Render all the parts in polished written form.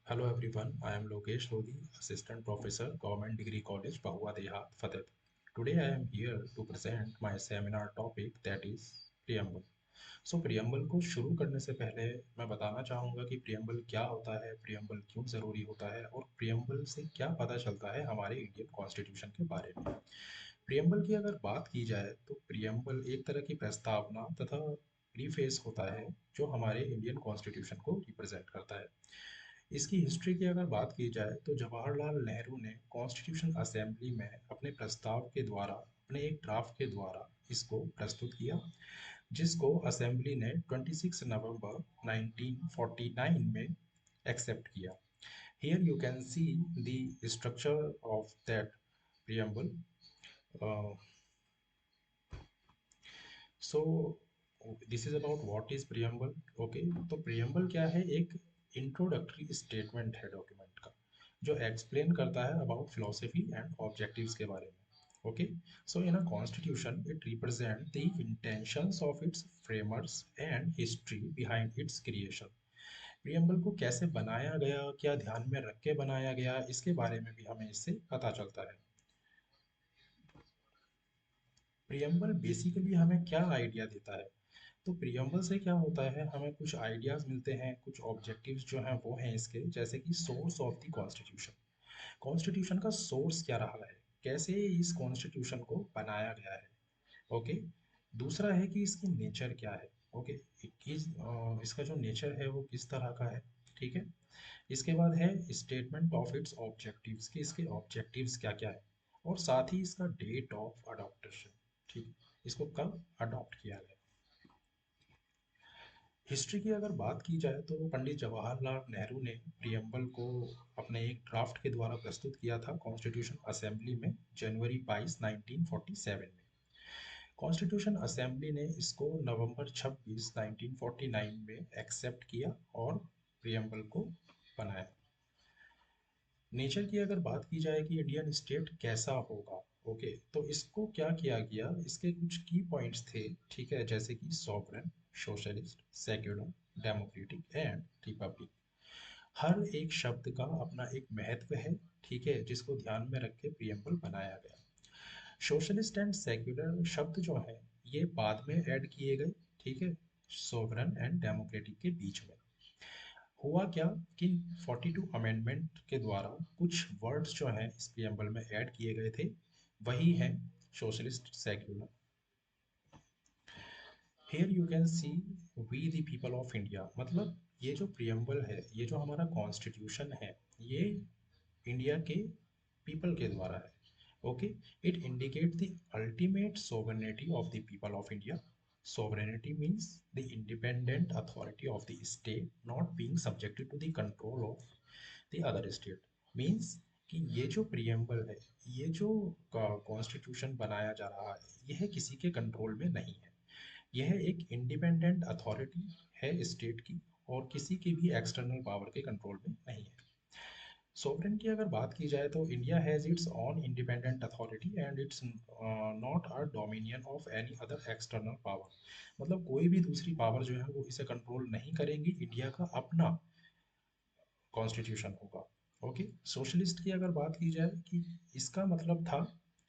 Hello everyone, I am Lokesh Lodi, Assistant Professor, Government Degree College, Bahua Dehat, Fatehpur. Today I am here to present my seminar topic that is preamble. Preamble को शुरू करने से पहले मैं बताना चाहूँगा कि प्रियम्बल क्या होता है, प्रियम्बल क्यों ज़रूरी होता है और प्रियम्बल से क्या पता चलता है हमारे इंडियन कॉन्स्टिट्यूशन के बारे में। प्रियम्बल की अगर बात की जाए तो प्रियम्बल एक तरह की प्रस्तावना तथा प्रीफेस होता है जो हमारे इंडियन कॉन्स्टिट्यूशन को रिप्रेजेंट करता है। इसकी हिस्ट्री की अगर बात की जाए तो जवाहरलाल नेहरू ने कॉन्स्टिट्यूशन असेंबली में अपने प्रस्ताव के द्वारा अपने एक ड्राफ्ट के द्वारा इसको प्रस्तुत किया, जिसको असेंबली ने 26 नवंबर 1949 में एक्सेप्ट किया। Here you can see the structure of that preamble. Uh, so this is about what is preamble. Okay, तो preamble क्या है? एक इंट्रोडक्टरी स्टेटमेंट है डॉक्यूमेंट का जो एक्सप्लेन करता है अबाउट फिलोसफी एंड ऑब्जेक्टिव्स के बारे में। Okay, so in a constitution it represent the intentions of its framers and history behind it's creation. Preamble को कैसे बनाया गया, क्या ध्यान में रख के बनाया गया, इसके बारे में भी हमें इससे पता चलता है। प्रियम्बल बेसिकली हमें क्या आइडिया देता है? तो प्रियम्बल से क्या होता है, हमें कुछ आइडियाज मिलते हैं, कुछ ऑब्जेक्टिव्स जो हैं वो हैं इसके, जैसे कि source of the constitution. Constitution का सोर्स क्या रहा है, कैसे इस कॉन्स्टिट्यूशन को बनाया गया है। ओके, दूसरा है कि इसकी नेचर क्या है। ओके, इसका जो नेचर है वो किस तरह का है। ठीक है, इसके बाद है स्टेटमेंट ऑफ इट्स ऑब्जेक्टिव्स, कि इसके ऑब्जेक्टिव्स क्या क्या है, और साथ ही इसका डेट ऑफ अडॉप्टेशन। ठीक, इसको कब अडॉप्ट किया गया। हिस्ट्री की अगर बात की जाए तो पंडित जवाहरलाल नेहरू ने प्रियम्बल को अपने एक ड्राफ्ट के द्वारा प्रस्तुत किया था कॉन्स्टिट्यूशन असेंबली में जनवरी 22 1947 में। कॉन्स्टिट्यूशन असेंबली ने इसको नवंबर 26 1949 में एक्सेप्ट किया और प्रियम्बल को बनाया। नेचर की अगर बात की जाए कि इंडियन स्टेट कैसा होगा, ओके, तो इसको क्या किया गया, इसके कुछ की पॉइंट्स थे। ठीक है, जैसे कि sovereign, socialist, secular, democratic and republic. हर एक शब्द का अपना एक महत्व है। ठीक है, जिसको ध्यान में रख के प्रियम्बल बनाया गया। सोशलिस्ट एंड सेक्युलर शब्द जो है ये बाद में ऐड किए गए। ठीक है, सोवरन एंड डेमोक्रेटिक के बीच में हुआ क्या कि 42 अमेंडमेंट के द्वारा कुछ वर्ड्स जो हैं इस प्रियम्बल में ऐड किए गए थे, वही है socialist secular. Here you can see we the people of India, मतलब ये जो प्रियम्बल है, ये जो हमारा कॉन्स्टिट्यूशन है, ये इंडिया के पीपल के द्वारा है। Okay, it indicate the ultimate sovereignty of the people of India. Sovereignty means the independent authority of the state not being subjected to the control of the other state. Means कि ये जो preamble है, ये जो constitution बनाया जा रहा है, यह किसी के कंट्रोल में नहीं है। यह एक इंडिपेंडेंट अथॉरिटी है स्टेट की, और किसी की भी एक्सटर्नल पावर के कंट्रोल में नहीं है। सोवरेन की अगर बात की जाए तो India has its on independent authority and it's not a dominion of any other external power. मतलब कोई भी दूसरी पावर जो है वो इसे कंट्रोल नहीं करेंगी, इंडिया का अपना कॉन्स्टिट्यूशन होगा। ओके, सोशलिस्ट की अगर बात की जाए कि इसका मतलब था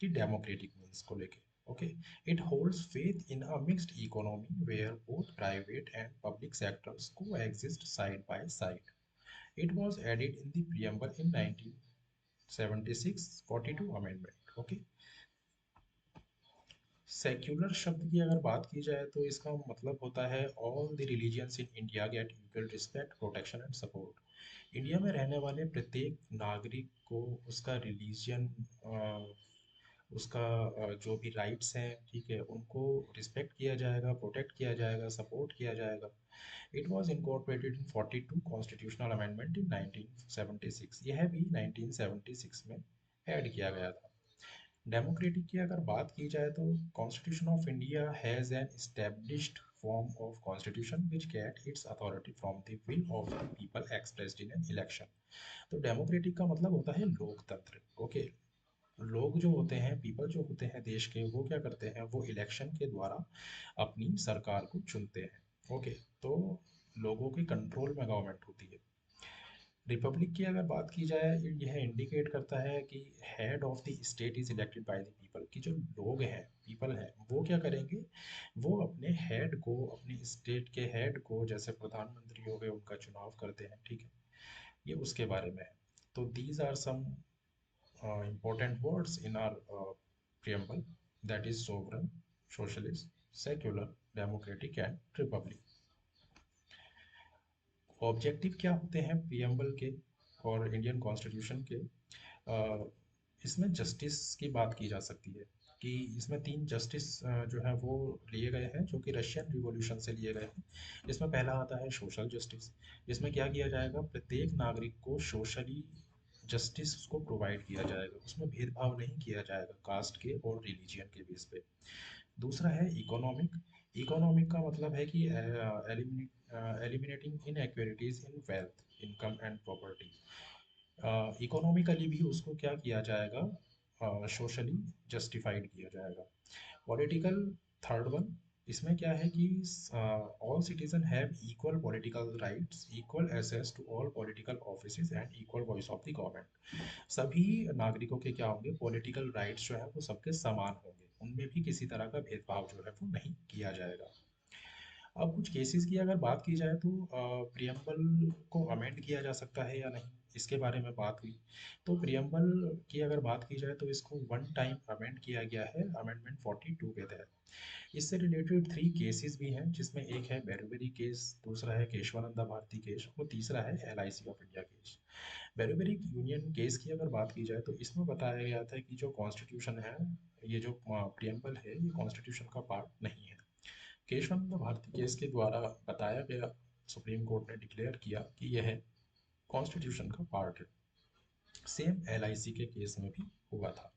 कि डेमोक्रेटिक मीन्स को लेके। Okay, it holds faith in a mixed economy where both private and public sectors coexist side by side. It was added in the preamble in 1976 42 amendment. Okay. Secular शब्द की अगर बात की जाए तो इसका मतलब होता है all the religions in India get equal respect, protection and support. India में रहने वाले प्रत्येक नागरिक को उसका रिलीजियन, उसका जो भी राइट्स हैं, ठीक है, उनको रिस्पेक्ट किया जाएगा, प्रोटेक्ट किया जाएगा, सपोर्ट किया जाएगा। It was incorporated in 42 constitutional amendment in 1976। यह भी 1976 में ऐड किया गया था। डेमोक्रेटिक की अगर बात की जाए तो constitution of India has an established form of constitution which get its authority from the will of the people expressed in an election. तो डेमोक्रेटिक का मतलब होता है लोकतंत्र। ओके, लोग जो होते हैं, पीपल जो होते हैं देश के, वो क्या करते हैं, वो इलेक्शन के द्वारा अपनी सरकार को चुनते हैं। ओके, तो लोगों के कंट्रोल में गवर्नमेंट होती है। रिपब्लिक की अगर बात की जाए, यह इंडिकेट करता है कि head of the state is elected by the people, कि जो लोग हैं, पीपल हैं, वो क्या करेंगे, वो अपने हेड को, अपने स्टेट के हेड को, जैसे प्रधानमंत्री हो गए, उनका चुनाव करते हैं, ठीक है। ये उसके बारे में है। तो these are some important words in our preamble, that is sovereign, socialist, secular, democratic and republic. Objective क्या होते हैं प्रियम्बल के और इंडियन कॉन्स्टिट्यूशन के? इसमें जस्टिस की बात की जा सकती है कि इसमें तीन जस्टिस जो है वो लिए गए हैं, जो कि रशियन रिवॉल्यूशन से लिए गए हैं। इसमें पहला आता है सोशल जस्टिस। इसमें क्या किया जाएगा, प्रत्येक नागरिक को सोशली जस्टिस उसको प्रोवाइड किया जाएगा, उसमें भेदभाव नहीं किया जाएगा कास्ट के और रिलीजियन के बेस पे। दूसरा है इकोनॉमिक। इकोनॉमिक का मतलब है कि eliminating inequalities in wealth, income and property. Economically भी उसको क्या किया जाएगा, सोशली जस्टिफाइड किया जाएगा। पॉलिटिकल, थर्ड वन, इसमें क्या है कि all citizen have equal political rights, equal access to all political offices and equal voice of the government. सभी नागरिकों के क्या होंगे, पॉलिटिकल राइट्स जो है वो सबके समान होंगे, उनमें भी किसी तरह का भेदभाव जो है वो नहीं किया जाएगा। अब कुछ केसेस की अगर बात की जाए तो प्रियम्बल को अमेंड किया जा सकता है या नहीं, इसके बारे में बात हुई। तो प्रियम्बल की अगर बात की जाए तो इसको वन टाइम अमेंड किया गया है, अमेंडमेंट 42 के तहत। इससे रिलेटेड थ्री केसेस भी हैं, जिसमें एक है बेरुबेरी केस, दूसरा है केशवानंदा भारती केस और तीसरा है LIC of India case. Berubari union case की अगर बात की जाए तो इसमें बताया गया था कि जो कॉन्स्टिट्यूशन है, ये जो प्रियम्बल है, ये कॉन्स्टिट्यूशन का पार्ट नहीं है। केशवानंद भारती केस के द्वारा बताया गया, सुप्रीम कोर्ट ने डिक्लेयर किया कि यह कॉन्स्टिट्यूशन का पार्ट है। सेम LIC के केस में भी हुआ था।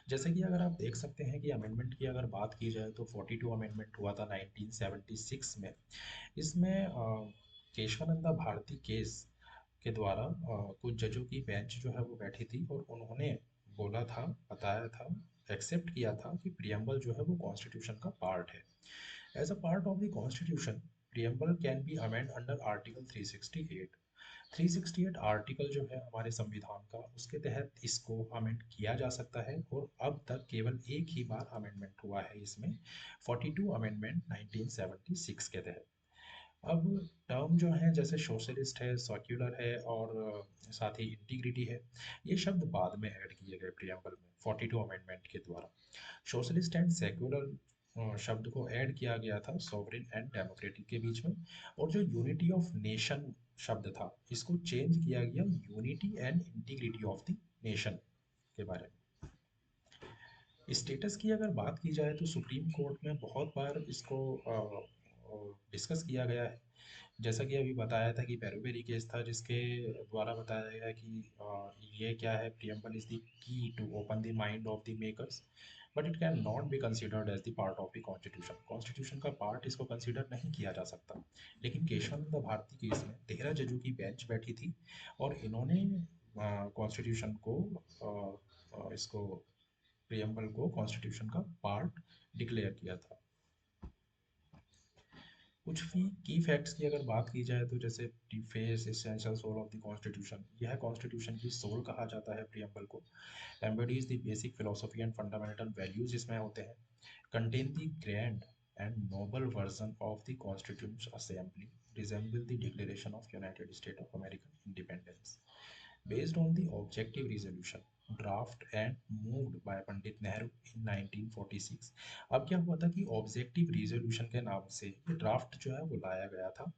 जैसे कि अगर आप देख सकते हैं कि अमेंडमेंट की अगर बात की जाए तो 42 अमेंडमेंट हुआ था 1976 में। इसमें केशवानंदा भारती केस के द्वारा कुछ जजों की बेंच जो है वो बैठी थी और उन्होंने बोला था, बताया था, एक्सेप्ट किया था कि प्रियम्बल जो है वो कॉन्स्टिट्यूशन का पार्ट है। As a part of the Constitution, preamble can be amended under Article 368। 368 article जो है हमारे संविधान का, उसके तहत इसको अमेंड किया जा सकता है और अब तक केवल एक ही बार अमेंडमेंट हुआ है इसमें, 42 अमेंडमेंट 1976 के तहत। अब टर्म जो है जैसे सोशलिस्ट है, सेक्युलर है और साथ ही इंटीग्रिटी है, ये शब्द बाद में ऐड किए गए प्रियम्बल में 42 अमेंडमेंट के द्वारा। सोशलिस्ट एंड सेक्युलर शब्द को ऐड किया गया था सॉवरेन एंड डेमोक्रेटिक के बीच में। और जो यूनिटी ऑफ नेशन शब्द था, इसको चेंज किया गया unity and integrity of the nation के बारे में। स्टेटस की अगर बात की जाए तो सुप्रीम कोर्ट में बहुत बार इसको डिस्कस किया गया है। जैसा कि अभी बताया था कि पेरुबेरी केस था, जिसके द्वारा बताया गया कि ये क्या है, preamble is the key to open the mind of the makers, but it can not be considered as the part of the constitution. Constitution का पार्ट इसको कंसिडर नहीं किया जा सकता। लेकिन केशवानंद भारती केस में 13 जजों की बेंच बैठी थी और इन्होंने कॉन्स्टिट्यूशन को इसको, प्रियम्बल को कॉन्स्टिट्यूशन का पार्ट डिक्लेयर किया था। कुछ भी की फैक्ट्स की अगर बात की जाए तो जैसे preface, essential soul of the constitution, यह कॉन्स्टिट्यूशन की सोल कहा जाता है प्रियम्बल को। Embodies the basic philosophy and fundamental values इसमें होते हैं। Contain the grand and noble version of the constitution assembly, resemble the declaration of United State of American independence, based on the objective resolution draft and moved by Pandit Nehru in 1946। अब क्या हुआ था कि objective resolution के नाम से ये draft जो है वो लाया गया था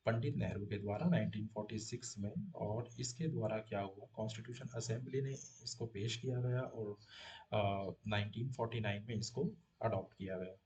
पंडित नेहरू के द्वारा 1946 में। और इसके द्वारा क्या हुआ, कॉन्स्टिट्यूशन असेंबली ने इसको पेश किया गया और 1949 में इसको अडॉप्ट किया गया।